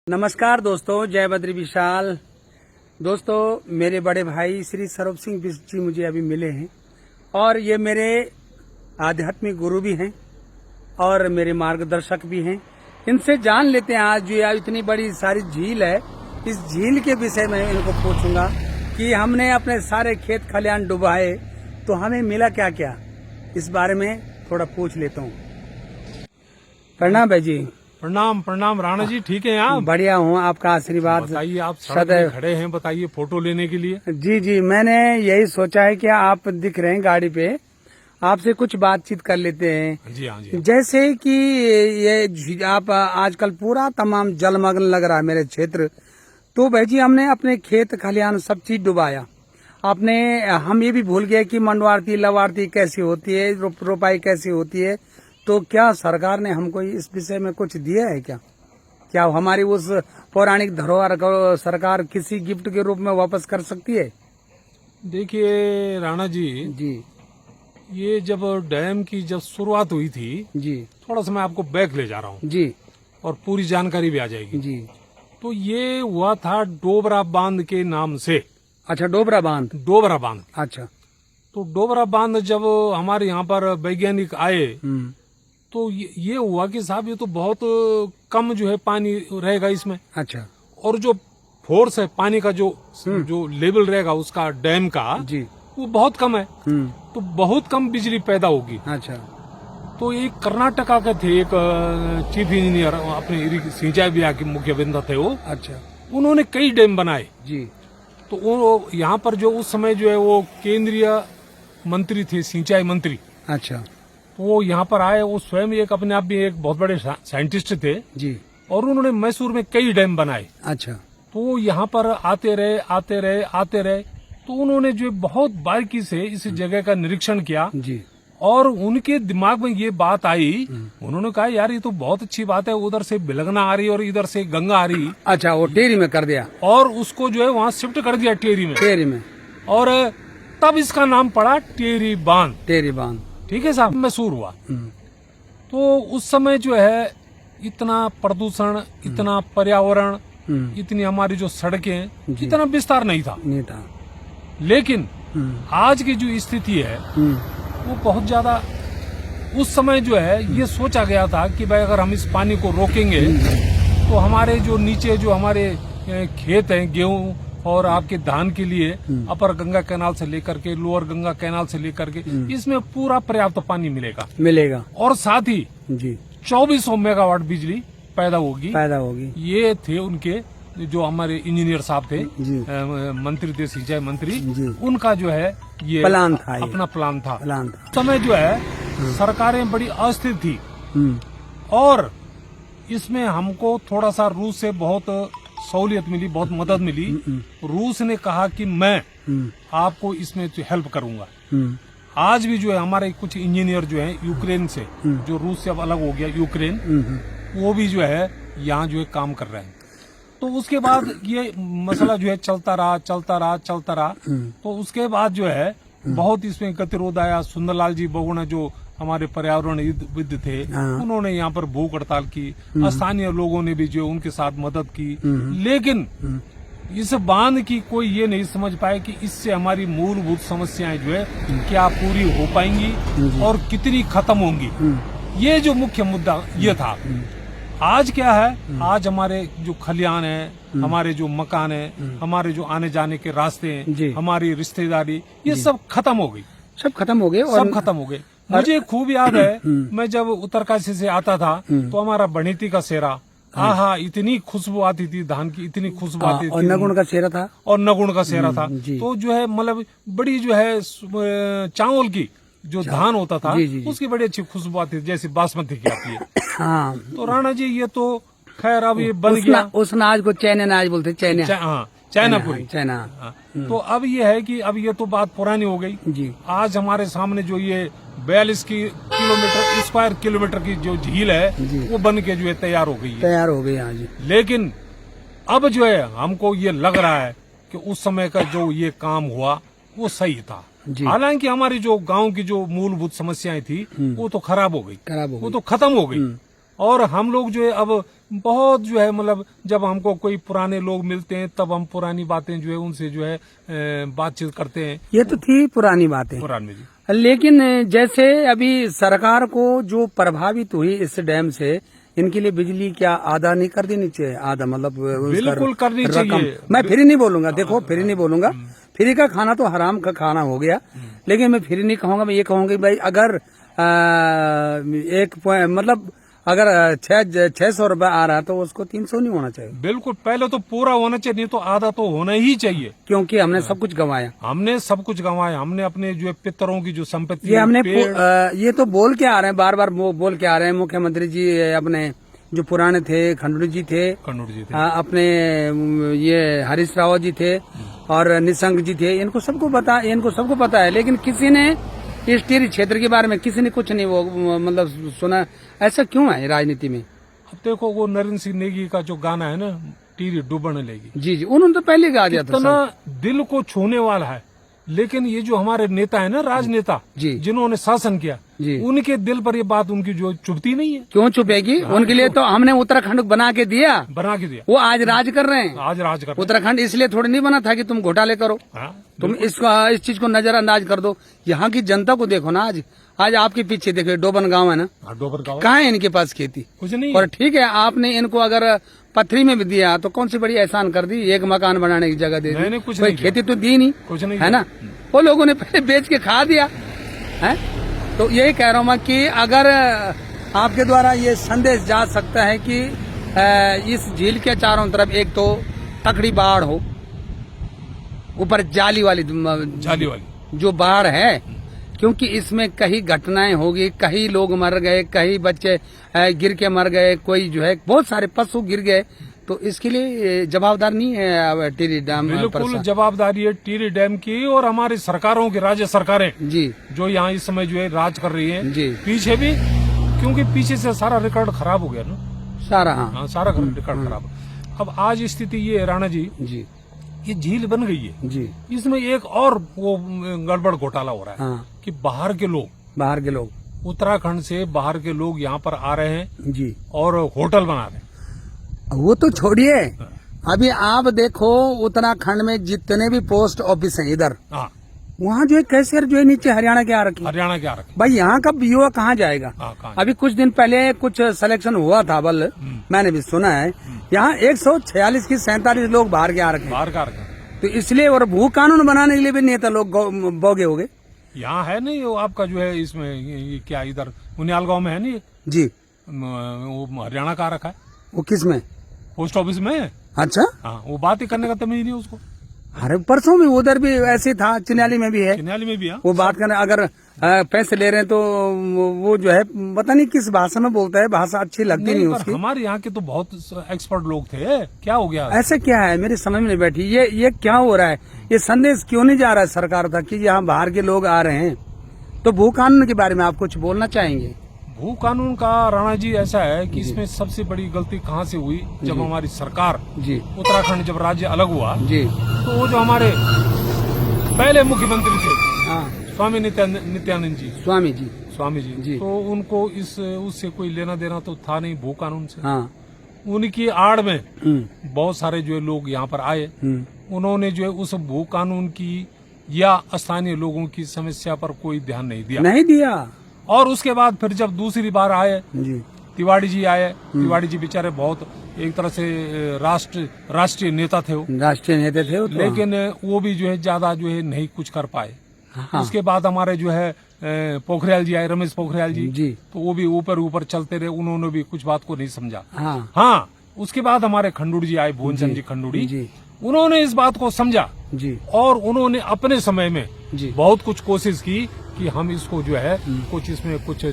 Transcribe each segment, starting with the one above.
नमस्कार दोस्तों, जय बद्री विशाल। दोस्तों, मेरे बड़े भाई श्री स्वरूप सिंह बिष्ट जी मुझे अभी मिले हैं और ये मेरे आध्यात्मिक गुरु भी हैं और मेरे मार्गदर्शक भी हैं। इनसे जान लेते हैं आज जो इतनी बड़ी सारी झील है, इस झील के विषय में इनको पूछूंगा कि हमने अपने सारे खेत खलिहान डुबाए तो हमें मिला क्या क्या, इस बारे में थोड़ा पूछ लेता हूँ। प्रणाम भाई जी। प्रणाम प्रणाम राणा जी, ठीक है आप? बढ़िया हूँ, आपका आशीर्वाद। बताइए, आप सड़क में खड़े हैं, बताइए फोटो लेने के लिए। जी, मैंने यही सोचा है कि आप दिख रहे हैं गाड़ी पे, आपसे कुछ बातचीत कर लेते हैं। जी हाँ जी। जैसे कि ये आप आजकल पूरा तमाम जलमग्न लग रहा है मेरे क्षेत्र, तो भाई जी हमने अपने खेत खलिहान सब चीज डुबाया। हम ये भी भूल गए कि मंडवारती लवारती कैसी होती है, रोपाई कैसी होती है। तो क्या सरकार ने हमको इस विषय में कुछ दिया है क्या हमारी उस पौराणिक धरोहर को सरकार किसी गिफ्ट के रूप में वापस कर सकती है? देखिए राणा जी, ये जब डैम की जब शुरुआत हुई थी जी, थोड़ा सा मैं आपको बैक ले जा रहा हूँ जी, और पूरी जानकारी भी आ जाएगी जी। तो ये हुआ था डोबरा बांध के नाम से। अच्छा, डोबरा बांध। डोबरा बांध। अच्छा। तो डोबरा बांध जब हमारे यहाँ पर वैज्ञानिक आए तो ये हुआ कि साहब ये तो बहुत कम जो है पानी रहेगा इसमें। अच्छा। और जो फोर्स है पानी का, जो लेवल रहेगा उसका डैम का जी, वो बहुत कम है। तो बहुत कम बिजली पैदा होगी। अच्छा। तो एक कर्नाटका के थे, एक चीफ इंजीनियर, अपने सिंचाई विभाग के मुख्य अभियंता थे वो। अच्छा। उन्होंने कई डैम बनाए। जी। तो वो यहाँ पर जो उस समय जो है वो केंद्रीय मंत्री थे, सिंचाई मंत्री। अच्छा। वो यहाँ पर आए, वो स्वयं एक अपने आप भी एक बहुत बड़े साइंटिस्ट थे जी। और उन्होंने मैसूर में कई डैम बनाए। अच्छा। तो यहाँ पर आते रहे तो उन्होंने जो बहुत बारीकी से इस जगह का निरीक्षण किया जी। और उनके दिमाग में ये बात आई। उन्होंने कहा यार ये तो बहुत अच्छी बात है, उधर से बिलगना आ रही और इधर से गंगा आ रही। अच्छा, वो टेरी में कर दिया और उसको जो है वहाँ शिफ्ट कर दिया टेरी में। और तब इसका नाम पड़ा टेरी बांध। ठीक है साहब, मैसूर हुआ। तो उस समय जो है इतना प्रदूषण, इतना पर्यावरण, इतनी हमारी जो सड़कें, इतना विस्तार नहीं था। लेकिन आज की जो स्थिति है वो बहुत ज्यादा, उस समय जो है ये सोचा गया था कि भाई अगर हम इस पानी को रोकेंगे तो हमारे जो नीचे जो हमारे खेत हैं, गेहूं और आपके धान के लिए अपर गंगा कैनाल से लेकर के लोअर गंगा कैनाल से लेकर के इसमें पूरा पर्याप्त पानी मिलेगा और साथ ही जी 2400 मेगावाट बिजली पैदा होगी। ये थे उनके जो हमारे इंजीनियर साहब थे, मंत्री थे, सिंचाई मंत्री, उनका जो है ये प्लान था, अपना प्लान था। समय जो है सरकारें बड़ी अस्थिर थी और इसमें हमको थोड़ा सा रूस से बहुत सहूलियत मिली, बहुत मदद मिली। रूस ने कहा कि मैं आपको इसमें हेल्प करूंगा। आज भी जो है हमारे कुछ इंजीनियर जो हैं यूक्रेन से, जो रूस से अब अलग हो गया यूक्रेन, वो भी जो है यहाँ जो है काम कर रहे हैं। तो उसके बाद ये मसला जो है चलता रहा। तो उसके बाद जो है बहुत इसमें गतिरोध आया। सुंदरलाल जी बहुगुणा जो हमारे पर्यावरणविद थे, उन्होंने यहाँ पर भूख हड़ताल की। स्थानीय लोगों ने भी जो उनके साथ मदद की। लेकिन इस बांध की कोई ये नहीं समझ पाए कि इससे हमारी मूलभूत समस्याएं जो है क्या पूरी हो पाएंगी और कितनी खत्म होंगी। ये जो मुख्य मुद्दा ये था। आज क्या है, आज हमारे जो खलिहान है, हमारे जो मकान है, हमारे जो आने जाने के रास्ते हैं, हमारी रिश्तेदारी, ये सब खत्म हो गई। सब खत्म हो गए। मुझे खूब याद है, मैं जब उत्तरकाशी से आता था तो हमारा बणीती का सेरा, आहा, इतनी खुशबू आती थी धान की, इतनी खुशबू आती थी। और नगुण का सेरा था। तो जो है मतलब बड़ी जो है चावल की जो धान होता था उसकी बड़ी अच्छी खुशबू आती थी, जैसे बासमती की आती है। हाँ। तो राणा जी ये तो खैर अब ये बन गया। उस अनाज को चाइना अनाज बोलते, चाइनापुरी। तो अब ये है कि अब ये तो बात पुरानी हो गई जी। आज हमारे सामने जो ये 42 स्क्वायर किलोमीटर की जो झील है वो बन के जो है तैयार हो गई है। जी। लेकिन अब जो है हमको ये लग रहा है कि उस समय का जो ये काम हुआ वो सही था। हालांकि हमारी जो गांव की जो मूलभूत समस्याएं थी वो तो खराब हो गई, वो तो खत्म हो गई। और हम लोग जो है अब बहुत जो है मतलब जब हमको कोई पुराने लोग मिलते हैं तब हम पुरानी बातें जो है उनसे जो है बातचीत करते हैं। ये तो थी पुरानी बातें, पुरानी जी। लेकिन जैसे अभी सरकार को जो प्रभावित हुई इस डैम से, इनके लिए बिजली क्या आधा नहीं कर देनी चाहिए? आधा मतलब बिल्कुल करनी चाहिए। मैं फ्री नहीं बोलूंगा, देखो फ्री नहीं बोलूंगा, फ्री का खाना तो हराम का खाना हो गया, लेकिन मैं फ्री नहीं कहूंगा। मैं ये कहूंगा भाई अगर मतलब अगर 600 रुपया आ रहा है तो उसको 300 नहीं होना चाहिए। बिल्कुल, पहले तो पूरा होना चाहिए, नहीं तो आधा तो होना ही चाहिए, क्योंकि हमने सब कुछ गंवाया। हमने सब कुछ गंवाया, हमने अपने जो है पितरों की जो संपत्ति, ये हमने ये तो बोल के आ रहे हैं, बार बार बोल के आ रहे हैं मुख्यमंत्री जी, अपने जो पुराने थे खंडूरी जी थे, अपने ये हरीश रावत जी थे और निशंक जी थे, इनको सबको पता है, लेकिन किसी ने इस टिहरी क्षेत्र के बारे में किसी ने कुछ नहीं वो मतलब सुना। ऐसा क्यों है राजनीति में? अब देखो वो नरेंद्र सिंह नेगी का जो गाना है ना, टिहरी डूबने लगी, जी जी, उन्होंने तो पहले गा दिया था, इतना दिल को छूने वाला है। लेकिन ये जो हमारे नेता है ना, राजनेता जी, जिन्होंने शासन किया जी, उनके दिल पर ये बात उनकी जो चुभती नहीं है। क्यों चुभेगी? उनके लिए तो हमने उत्तराखंड बना के दिया, वो आज राज कर रहे हैं, आज राज कर। उत्तराखंड इसलिए थोड़ी नहीं बना था कि तुम घोटाले करो, तुम इस चीज को नजरअंदाज कर दो। यहाँ की जनता को देखो ना, आज आपके पीछे देखो डोबन गांव है ना, डोबन गांव कहाँ है इनके पास खेती? कुछ नहीं। और ठीक है, आपने इनको अगर पथरी में भी दिया तो कौन सी बड़ी एहसान कर दी, एक मकान बनाने की जगह दे दी, कोई खेती तो दी नहीं, कुछ नहीं है ना। वो लोगों ने पहले बेच के खा दिया है। तो यही कह रहा हूँ मैं कि अगर आपके द्वारा ये संदेश जा सकता है कि इस झील के चारों तरफ एक तो तकड़ी बाढ़ हो, ऊपर जाली वाली जो बाढ़ है, क्योंकि इसमें कई घटनाएं होगी, कई लोग मर गए, कई बच्चे गिर के मर गए, कोई जो है बहुत सारे पशु गिर गए, तो इसके लिए जवाबदार नहीं है टिहरी डैम? बिल्कुल जवाबदारी है टिहरी डैम की और हमारी सरकारों की, राज्य सरकारें जी, जो यहाँ इस समय जो है राज कर रही हैं जी, पीछे भी, क्योंकि पीछे से सारा रिकॉर्ड खराब हो गया ना, सारा सारा रिकॉर्ड खराब। अब आज स्थिति ये है राणा जी, ये झील बन गई है जी, इसमें एक और वो गड़बड़ घोटाला हो रहा है कि बाहर के लोग उत्तराखंड से बाहर के लोग यहाँ पर आ रहे हैं जी और होटल बना रहे हैं। वो तो छोड़िए, अभी आप देखो उत्तराखंड में जितने भी पोस्ट ऑफिस हैं इधर, वहाँ जो है कैशियर जो है नीचे हरियाणा के आ रखे, भाई यहाँ का बीओ कहाँ जाएगा? अभी कुछ दिन पहले कुछ सिलेक्शन हुआ था, बल मैंने भी सुना है, यहाँ 146 की 47 लोग बाहर के आ रखे, तो इसलिए और भू कानून बनाने के लिए भी नेता लोग बोगे हो गए। यहाँ है नहीं वो आपका जो है इसमें ये क्या इधर उनियाल गांव में है नहीं जी, वो हरियाणा का रखा है। वो किस में? पोस्ट ऑफिस में। अच्छा हाँ, वो बात ही करने का तमीज नहीं उसको। अरे परसों में उधर भी ऐसे था, चिन्याली में भी है, चिन्याली में भी है। वो बात करने अगर पैसे ले रहे हैं तो वो जो है पता नहीं किस भाषा में बोलता है, भाषा अच्छी लगती नहीं उसकी। हमारे यहाँ के तो बहुत एक्सपर्ट लोग थे, क्या हो गया? ऐसा क्या है मेरे समझ में नहीं बैठी, ये क्या हो रहा है? ये संदेश क्यों नहीं जा रहा है सरकार तक कि यहाँ बाहर के लोग आ रहे हैं? तो भू कानून के बारे में आप कुछ बोलना चाहेंगे? भू कानून का राणा जी ऐसा है कि इसमें सबसे बड़ी गलती कहाँ से हुई, जब हमारी सरकार जी उत्तराखंड जब राज्य अलग हुआ जी, तो वो जो हमारे पहले मुख्यमंत्री थे स्वामी नित्यानंद जी, स्वामी जी, तो उनको उससे कोई लेना देना तो था नहीं भू कानून से। उनकी आड़ में बहुत सारे जो लोग यहाँ पर आए, उन्होंने जो है उस भू कानून की या स्थानीय लोगों की समस्या पर कोई ध्यान नहीं दिया। और उसके बाद फिर जब दूसरी बार आए तिवाड़ी जी आए, तिवाड़ी जी बेचारे बहुत एक तरह से राष्ट्रीय नेता थे, वो लेकिन वो भी जो है ज्यादा जो है नहीं कुछ कर पाए। उसके बाद हमारे जो है पोखरियाल जी आए, रमेश पोखरियाल जी, तो वो भी ऊपर चलते रहे, उन्होंने भी कुछ बात को नहीं समझा। हाँ, उसके बाद हमारे खंडूड़ी जी आए, भुवनचंद जी खंडूड़ी, उन्होंने इस बात को समझा जी, और उन्होंने अपने समय में बहुत कुछ कोशिश की कि हम इसको जो है कुछ इसमें कुछ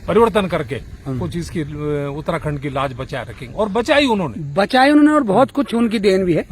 परिवर्तन करके कुछ इसकी उत्तराखंड की लाज बचाए रखेंगे, और बचाई उन्होंने और बहुत कुछ उनकी देन भी है।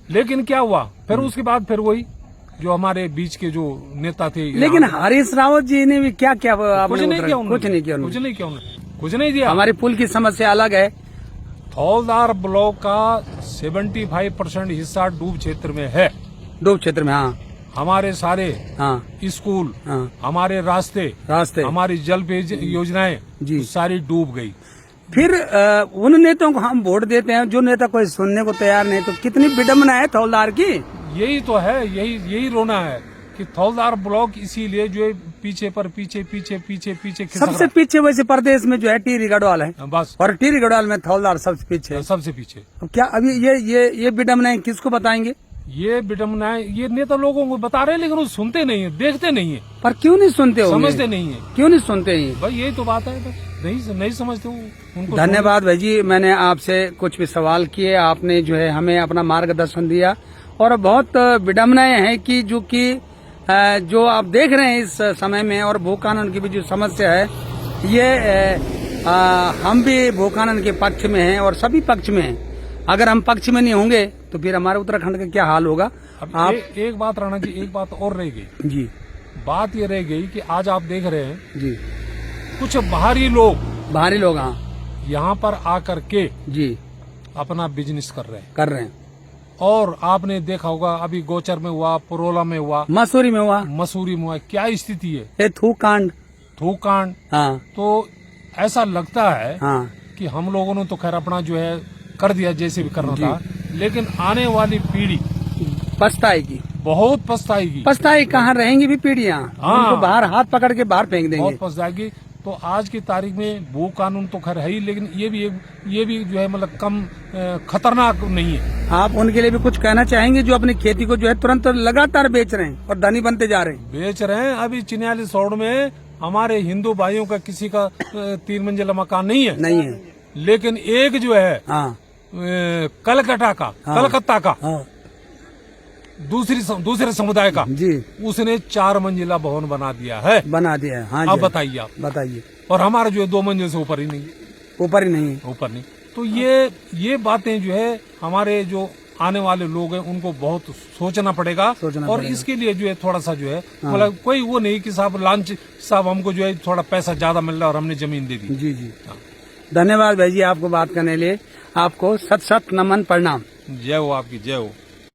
लेकिन क्या हुआ फिर उसके बाद फिर वही जो हमारे बीच के जो नेता थे, लेकिन हरीश रावत जी ने भी क्या कुछ नहीं किया। हमारे पुल की समस्या अलग है। थौलदार ब्लॉक का 75% हिस्सा डूब क्षेत्र में है। हाँ, हमारे सारे स्कूल, हमारे रास्ते, हमारी जल पेय योजनाएं सारी डूब गई। फिर उन नेताओं को हम वोट देते हैं, जो नेता कोई सुनने को तैयार नहीं, तो कितनी विडम्बना है थौलदार की। यही तो है, यही रोना है कि थौलदार ब्लॉक इसीलिए जो है पीछे खिसक सबसे रहा पीछे वैसे प्रदेश में जो है टीरी गढ़वाल है, है। बस और टीरी गढ़वाल में थौलदार सबसे पीछे है। सबसे पीछे। अब क्या अभी ये विडम्बनाएं किसको बताएंगे? ये विडम्बनाएं ये नेता लोगों को बता रहे हैं, लेकिन वो सुनते नहीं है, देखते नहीं है, पर क्यों नहीं सुनते हो? समझते नहीं है। क्यों नहीं सुनते हैं? भाई यही तो बात है, बस नहीं समझते उनको। धन्यवाद भाई जी, मैंने आपसे कुछ भी सवाल किए, आपने जो है हमें अपना मार्गदर्शन दिया। और बहुत विडम्बनाएं हैं कि जो आप देख रहे हैं इस समय में, और भू कानून की भी जो समस्या है, ये हम भी भू कानून के पक्ष में हैं और सभी पक्ष में हैं। अगर हम पक्ष में नहीं होंगे तो फिर हमारे उत्तराखंड का क्या हाल होगा? अब आप एक बात राणा जी, एक बात और रह गई जी। बात ये रह गई कि आज आप देख रहे हैं जी, कुछ बाहरी लोग हाँ यहाँ पर आकर के जी अपना बिजनेस कर रहे हैं। और आपने देखा होगा अभी गोचर में हुआ, पुरोला में हुआ, मसूरी में हुआ, क्या स्थिति है, ये थूकांड। हाँ, तो ऐसा लगता है हाँ कि हम लोगों ने तो खैर अपना जो है कर दिया जैसे भी करना था, लेकिन आने वाली पीढ़ी पछताएगी, बहुत पछताएगी। कहाँ रहेंगी भी पीढ़ियाँ? हाँ। उनको बाहर हाथ पकड़ के बाहर फेंक देंगे। बहुत पछताएगी। तो आज की तारीख में भू कानून तो खैर है ही, लेकिन ये भी जो है मतलब कम खतरनाक नहीं है। आप उनके लिए भी कुछ कहना चाहेंगे जो अपनी खेती को जो है तुरंत लगातार बेच रहे हैं और धनी बनते जा रहे हैं? अभी चिन्याली सौड़ में हमारे हिंदू भाइयों का किसी का 3 मंजिला मकान नहीं है, लेकिन एक जो है हाँ। कलकत्ता का हाँ। दूसरे समुदाय का जी, उसने 4 मंजिला भवन बना दिया है। हाँ। अब बताइए आप, बताइए। और हमारा जो है 2 मंजिल से ऊपर ही नहीं। तो ये बातें जो है हमारे जो आने वाले लोग हैं उनको बहुत सोचना पड़ेगा। और इसके लिए जो है थोड़ा सा जो है मतलब कोई वो नहीं कि साहब हमको जो है थोड़ा पैसा ज्यादा मिल रहा है और हमने जमीन दे दी। जी। धन्यवाद भाई जी, आपको बात करने लिए आपको सत नमन प्रणाम। जय हो आपकी, जय हो।